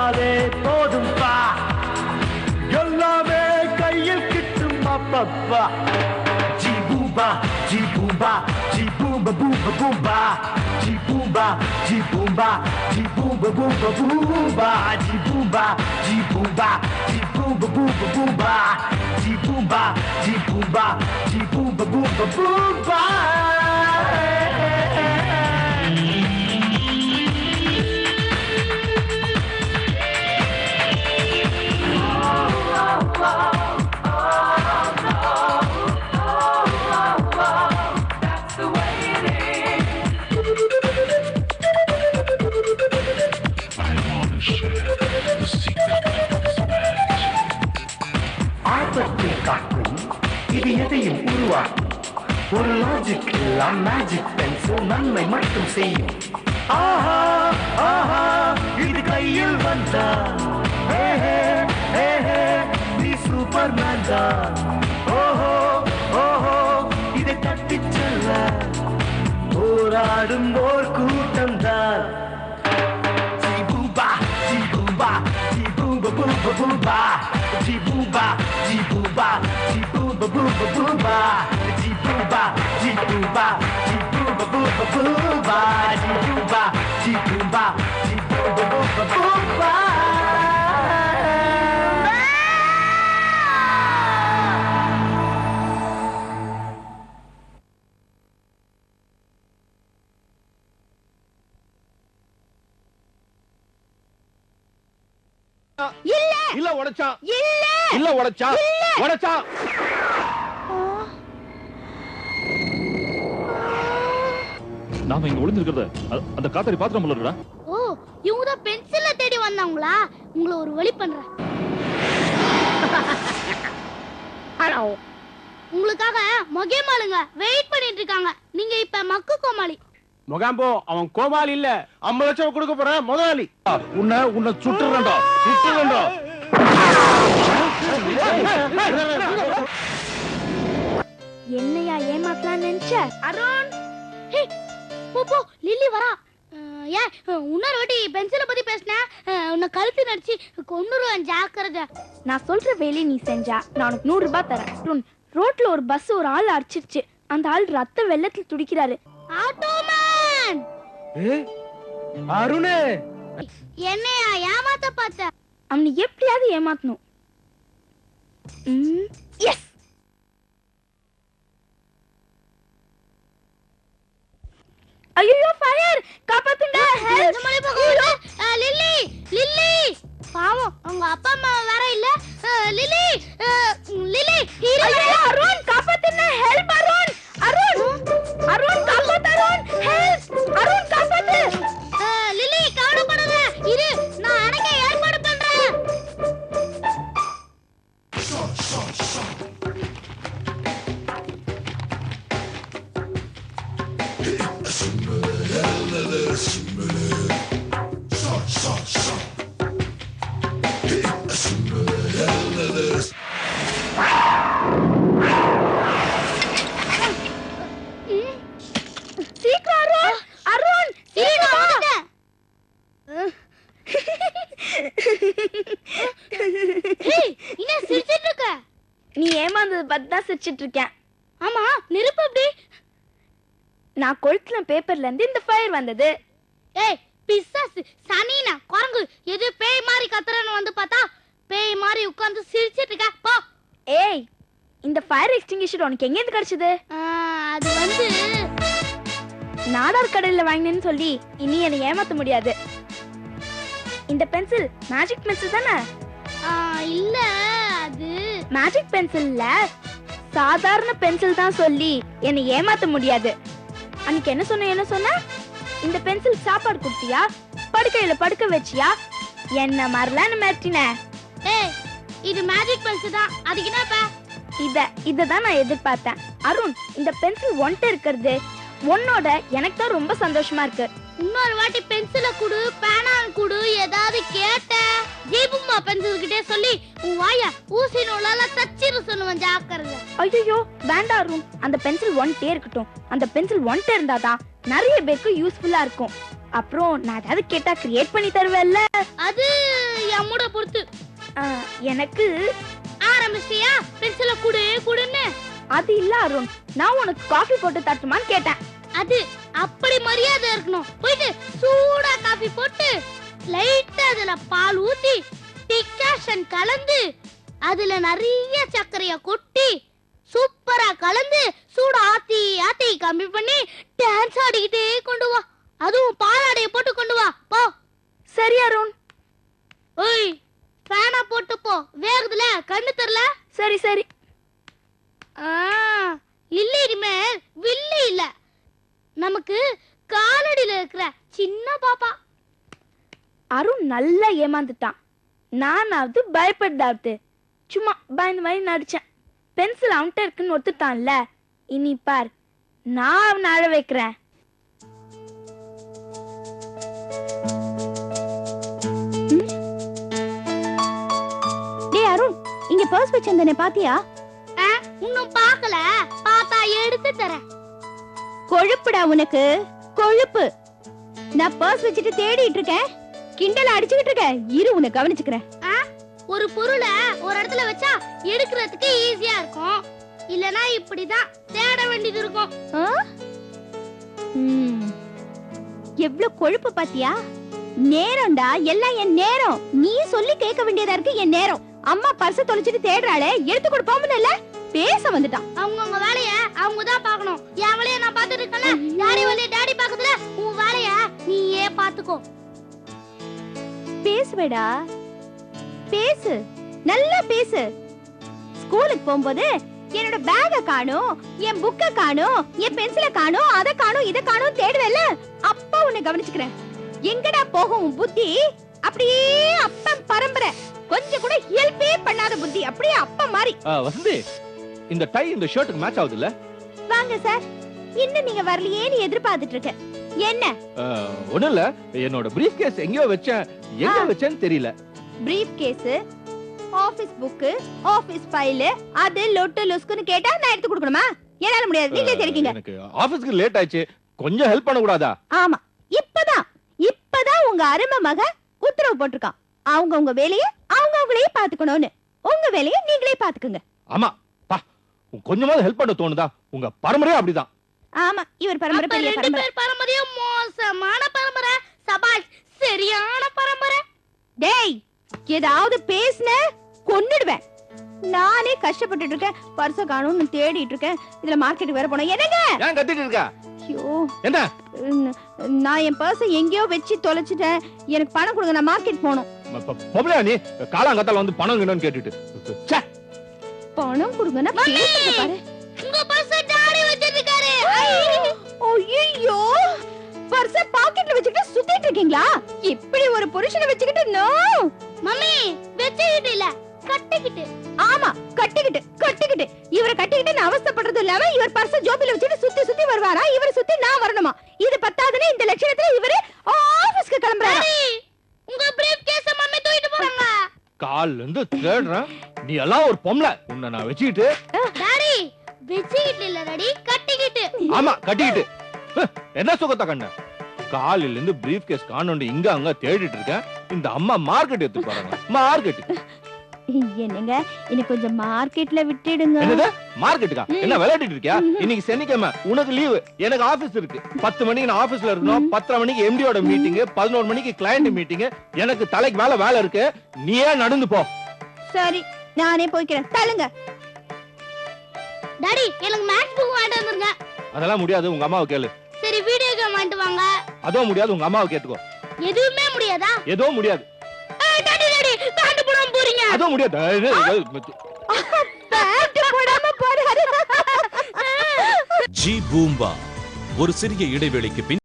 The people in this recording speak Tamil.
சொன்னாலே போதும் பா எல்லாமே கையில் கிட்டும் அப்பப்பா ஜிபூபா ஜிபூபா ஜிபூபா பூபா பூபா ஜிபூபா ஜிபூபா ஜிபூபா பூபா பூபா ஜிபூபா ஜிபூபா ஜிபூபா பூபா பூபா ஜிபூபா ஜிபூபா ஜிபூபா பூபா பூபா இது எதையும் உருவாக்கும் ஒரு லாஜிக் எல்லாம் மேஜிக் பென்சில் நன்மை மட்டும் செய்யும் ஆஹா ஆஹா இது கையில் வந்தா நீ சூப்பர் மேன் தான் ஓஹோ ஓஹோ இதை தட்டி செல்ல போராடும் ஓர் கூட்டம் தான் ஜிபூபா ஜிபூபா ஜிபூபா பூபா பூபா ஜிபூபா ஜிபூபா ஜிபூபா பூபா பூபா ஜிபூபா ஜிபூபா ஜிபூபா பூபா பூபா ஜிபூபா ஜிபூபா ஜிபூபா பூபா பூபா இல்ல உடைச்சான் இல்ல உடைச்சான் உடைச்சான் நாம இங்க ஒளிஞ்சிருக்கிறத அந்த காத்தாடி பாத்திரம் போல இருக்கா ஓ இவங்க தான் பென்சில்ல தேடி வந்தாங்களா உங்களை ஒரு வழி பண்றேன் ஹலோ உங்களுக்காக மொகேமாளுங்க வெயிட் பண்ணிட்டு இருக்காங்க நீங்க இப்ப மக்கு கோமாளி முகாம்போ அவன் கோமாளி இல்ல 50 லட்சம் கொடுக்க போறேன் முதலாளி உன்னை சுட்டுறேன்டா சுட்டுறேன்டா என்னையா ஏமாத்தலாம் நினைச்ச அருண் போ லில்லி வரா ஏன் இன்னொரு வாட்டி பென்சிலை பத்தி பேசினா உன்னை கழுத்து நடிச்சு கொன்னுருவேன் ஜாக்கிரதை நான் சொல்ற வேலையை நீ செஞ்சா நான் உனக்கு 100 ரூபாய் தரேன் ரோட்ல ஒரு பஸ் ஒரு ஆள் அடிச்சிருச்சு அந்த ஆள் ரத்த வெள்ளத்துல துடிக்கிறாரு ஆட்டோமேன் அருணே என்னையா ஏமாத்த பார்த்த அவனை எப்படியாவது ஏமாத்தணும் எஸ் ஐயோ ஃபயர் காப்பாத்துங்க லில்லி லில்லி பாவம் உங்க அப்பா அம்மா வேற இல்ல லில்லி லில்லி அருண் காப்பாத்துங்க ஹெல்ப் அருண் அருண் அருண் காப்பாத்து அருண் ஹெல்ப் அருண் காப்பாத்து லில்லி கவலைப்படாத இரு நான் அணைக்க ஏற்பாடு பண்றேன் சீக்கிரம் அருண் நீ ஏமாந்தது பத்தி தான் சிரிச்சிட்டு இருக்கேன் ஆமா நெருப்பு எப்படி நான் கொளுத்துல பேப்பர்ல இருந்து இந்த ஃபயர் வந்தது ஏய் பிசாசு சனினா குரங்கு எது பேய் மாதிரி கத்துறன்னு வந்து பார்த்தா பேய் மாதிரி உட்கார்ந்து சிரிச்சிட்டு இருக்க போ ஏய் இந்த ஃபயர் எக்ஸ்டிங்விஷர் உனக்கு எங்க இருந்து கிடைச்சது அது வந்து நாடார் கடையில வாங்கினேன்னு சொல்லி இனி என்னை ஏமாத்த முடியாது இந்த பென்சில் மேஜிக் பென்சில் தானே இல்ல அது மேஜிக் பென்சில் இல்ல சாதாரண பென்சில் தான் சொல்லி என்னை ஏமாத்த முடியாது அன்னைக்கு என்ன சொன்ன இந்த பென்சில் சாப்பாடு கொடுத்தியா படுக்கையில படுக்க வச்சியா என்ன மாதிரிலாம் மிரட்டின ஏய் இது மேஜிக் பென்சில் தான் அதுக்கு என்னப்பா இததான் நான் எதிர்பார்த்தேன் அருண் இந்த பென்சில் ஒன்ட்ட இருக்கிறது உன்னோட எனக்கு தான் ரொம்ப சந்தோஷமா இருக்கு இன்னொரு வாட்டி பென்சிலை குடு பேனான் குடு ஏதாவது கேட்ட ஜீபும்மா பென்சில் கிட்டே சொல்லி உன் வாய ஊசி நூலால தச்சிரு சொல்லுவேன் ஜாக்கிரதை ஐயோ வேண்டாம் அருண் அந்த பென்சில் ஒன்ட்டே இருக்கட்டும் அந்த பென்சில் ஒன்ட்ட இருந்தாதான் நிறைய பேருக்கு யூஸ்ஃபுல்லா இருக்கும் அப்புறம் நான் ஏதாவது கேட்டா கிரியேட் பண்ணி தருவேல்ல. அது என் மூட பொறுத்து. எனக்கு ஆரம்பிச்சியா பென்சில குடு குடுன்னு? அது இல்ல அருண், நான் உனக்கு காஃபி போட்டு தட்டுமான்னு கேட்டேன். அது அப்படி மரியாதை இருக்கணும். போயிட்டு சூடா காபி போட்டு லைட்டா அதுல பால் ஊத்தி டிகாஷன் கலந்து அதுல நிறைய சர்க்கரைய கொட்டி சூப்பரா கலந்து சூடா ஆத்தி ஆத்தி கம்மி பண்ணி டான்ஸ் ஆடிக்கிட்டே கொண்டு வா. அதுவும் பாலாடைய போட்டு கொண்டு வா போ. சரி அருண். ஓய் ஃபேனா போட்டு போ. வேகுதுல கண்ணு தெரியல. சரி சரி. இல்லடி மேல் வில்லி இல்ல, நமக்கு காலடியில இருக்கிற சின்ன பாப்பா. அருண் நல்லா ஏமாந்துட்டான். நானாவது பயப்படாது சும்மா பயந்து மாதிரி நடிச்சேன். பென்சில் அவன்கிட்ட இருக்குன்னு ஒத்துட்டான்ல, இனி பார் நான் அவனை அழ வைக்கிறேன். டேய் அருண், இங்க பர்ஸ் வச்சிருந்தனே பாத்தியா? இன்னும் பார்க்கல, பார்த்தா எடுத்து தரேன். கொழுப்புடா உனக்கு கொழுப்பு. நான் பர்ஸ் வச்சுட்டு தேடிட்டு இருக்கேன், கிண்டல அடிச்சுக்கிட்டு இருக்கேன். இரு உன்னை கவனிச்சுக்கிறேன். ஒரு பொருளை ஒரு இடத்துல வச்சா எடுக்கிறதுக்கு ஈஸியா இருக்கும், இல்லனா இப்படிதான் தேட வேண்டியது இருக்கும். எவ்வளவு கொழுப்பு பாத்தியா? நேரம்டா, எல்லாம் என் நேரம். நீ சொல்லி கேட்க வேண்டியதா இருக்கு என் நேரம். அம்மா பர்ஸ் தொலைச்சிட்டு தேடுறாளே, எடுத்து கொடுப்போம்னு இல்ல பேச வந்துட்டான். அவங்கவங்க வேலைய அவங்க தான் பார்க்கணும். என் வேலைய நான் பார்த்துட்டு இருக்கேன்ல, டாடி வேலைய டாடி பாக்குதுல, உன் வேலைய நீயே பாத்துக்கோ. பேசுவேடா, பேசு, நல்லா பேசு. ஸ்கூலுக்கு போகும்போது என்னோட பேக காணோம், என் புக்க காணோம், என் பென்சில காணோம், அத காணோம், இத காணோம் தேடுவேல, அப்பா உன்னை கவனிச்சுக்கிறேன். எங்கடா போகும் புத்தி? அப்படியே அப்பன் பரம்பரை, கொஞ்சம் கூட ஹெல்ப்பே பண்ணாத புத்தி, அப்படியே அப்பா மாதிரி. வசந்தி, இந்த டை இந்த ஷர்ட்டுக்கு மேட்ச் ஆகுது இல்ல? வாங்க சார், இன்னும் நீங்க வரலையேன்னு எதிர்பார்த்துட்டு இருக்கேன். என்ன? ஒண்ணும் இல்ல, என்னோட பிரீஃப் கேஸ் எங்கயோ வச்சேன், எங்க வச்சேன்னு தெரியல. Briefcase, office book, office file, அது லொட்டு லுஸ்குன்னு கேட்டா நான் எடுத்து கொடுக்கணுமா? என்னால முடியாது, நீங்களே தெரிவிங்க. எனக்கு ஆபீஸ்க்கு லேட் ஆயிடுச்சு, கொஞ்சம் ஹெல்ப் பண்ண கூடாதா? ஆமா, இப்பதான் உங்க அருமை மக உத்தரவு போட்டிருக்கான். அவங்க உங்க வேலையை அவங்க அவங்களே பாத்துக்கணும்னு. உங்க வேலையை நீங்களே பாத்துக்குங்க. ஆமா பா, கொஞ்சமாவது ஹெல்ப் பண்ண தோணுதா? உங்க பரம்பரையே அப்படிதான். ஆமா, இவர் பரம்பரை பெரிய பரம்பரை. பரம்பரையும் மோசமான பரம்பரை, சபாஷ் சரியான பரம்பரை. டேய், ஏதாவது பேசுன கொன்னுடுவேன். நானே கஷ்டப்பட்டுட்டு இருக்கேன், பர்ஸ காணோம்னு தேடிட்டு இருக்கேன். இதுல மார்க்கெட்டுக்கு வேற போனேன். என்னங்க ஏன் கத்திட்டு இருக்க? ஐயோ, என்ன? நான் என் பர்ஸ எங்கேயோ வச்சு தொலைச்சிட்டேன். எனக்கு பணம் கொடுங்க, நான் மார்க்கெட் போகணும். பொம்பளையா நீ? காலாங்கத்தால வந்து பணம் வேணும்னு கேட்டுட்டு. ச்சே, பணம் கொடுங்கன்னா பேசுறத பாரு. உங்க பர்ஸ் டாடி வச்சிருக்காரு. ஐயோ, பர்ஸ பாக்கெட்ல வச்சுக்கிட்டு சுத்திட்டு இருக்கீங்களா? இப்படி ஒரு புருஷனை வச்சுக்கிட்டு நோ. மம்மி வெச்சிட்டு இல்ல, கட்டிக்கிட்டு. ஆமா, கட்டிக்கிட்டு கட்டிக்கிட்டு. இவரை கட்டிக்கிட்டு நான் அவஸ்தைப்படுறது இல்லாம இவர் பர்ஸ ஜோபில வச்சுட்டு சுத்தி சுத்தி வருவாரா? இவரை சுத்தி நான் வரணுமா? இது பத்தாதுன்னு இந்த லட்சணத்துல இவரு ஆபீஸ்க்கு கிளம்புறாரு. உங்க பிரீஃப் கேஸ மம்மி தூக்கிட்டு போறாங்க. கால்ல இருந்து தேடுறேன், நீ எல்லாம் ஒரு பொம்பளை. உன்னை நான் வச்சுக்கிட்டு. டாடி வெச்சிட்டு இல்ல டாடி, கட்டிக்கிட்டு. ஆமா, கட்டிக்கிட்டு. என்ன சுகத்த கண்ண? காலையில இருந்து பிரீஃப் கேஸ் காணோண்டு இங்க அங்க தேடிட்டு இருக்கேன். இந்த அம்மா மார்க்கெட் எடுத்து போறாங்க. மார்க்கெட் என்னங்க, இன்னைக்கு கொஞ்சம் மார்க்கெட்ல விட்டுடுங்க. என்னது மார்க்கெட்டுக்கா? என்ன விளையாடிட்டு இருக்கியா? இன்னைக்கு சனிக்கிழமை, உனக்கு லீவு, எனக்கு ஆபீஸ் இருக்கு. 10 மணிக்கு நான் ஆபீஸ்ல இருக்கணும், 10:30 மணிக்கு எம்டியோட மீட்டிங், 11 மணிக்கு கிளையண்ட் மீட்டிங். எனக்கு தலைக்கு மேல வேலை இருக்கு, நீயே நடந்து போ. சரி, நானே போய்க்கிறேன். தள்ளுங்க. டாடி எனக்கு மேட்ச் புக் வாங்கிட்டு வந்துருங்க. அதெல்லாம் முடியாது, உங்க அம்மாவை கேளு. சரி, வீடியோ கேம் வாங்கிட்டு வாங்க. அதுவும் முடியாது, உங்க அம்மாவை கேட்டுக்கோ. எதுவுமே முடியாதா? எதுவும் முடியாது. டாடி டாடி தாண்டு போடாம போறீங்க. அதுவும் முடியாது. பேண்ட் போடாம போறாரு. ஜி பூம்பா ஒரு சிறிய இடைவேளைக்கு பின்